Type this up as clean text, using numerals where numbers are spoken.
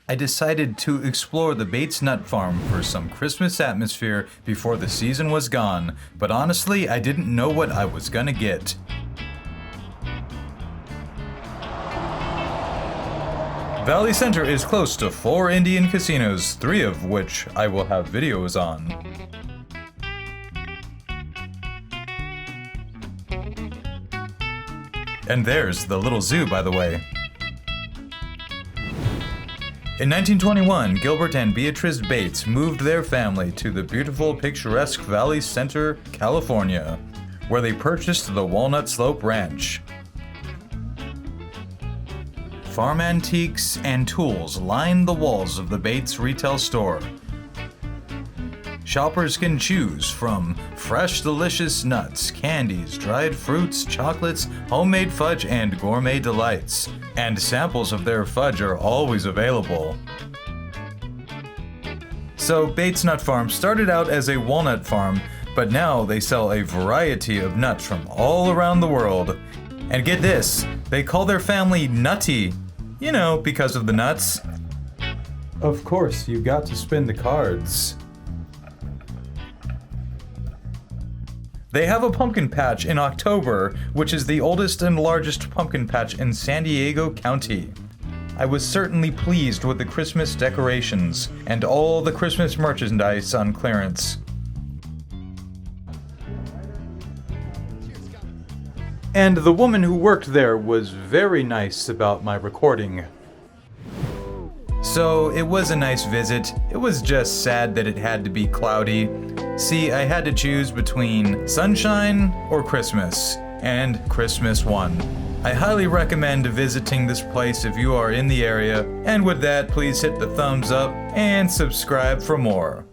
I decided to explore the Bates Nut Farm for some Christmas atmosphere before the season was gone, but honestly, I didn't know what I was gonna get. Valley Center is close to 4 Indian casinos, 3 of which I will have videos on. And there's the little zoo, by the way. In 1921, Gilbert and Beatrice Bates moved their family to the beautiful, picturesque Valley Center, California, where they purchased the Walnut Slope Ranch. Farm antiques and tools line the walls of the Bates retail store. Shoppers can choose from fresh, delicious nuts, candies, dried fruits, chocolates, homemade fudge, and gourmet delights. And samples of their fudge are always available. So Bates Nut Farm started out as a walnut farm, but now they sell a variety of nuts from all around the world. And get this, they call their family Nutty, you know, because of the nuts. Of course, you got to spin the cards. They have a pumpkin patch in October, which is the oldest and largest pumpkin patch in San Diego County. I was certainly pleased with the Christmas decorations and all the Christmas merchandise on clearance. And the woman who worked there was very nice about my recording. So it was a nice visit. It was just sad that it had to be cloudy. See, I had to choose between sunshine or Christmas, and Christmas won. I highly recommend visiting this place if you are in the area, and with that, please hit the thumbs up and subscribe for more.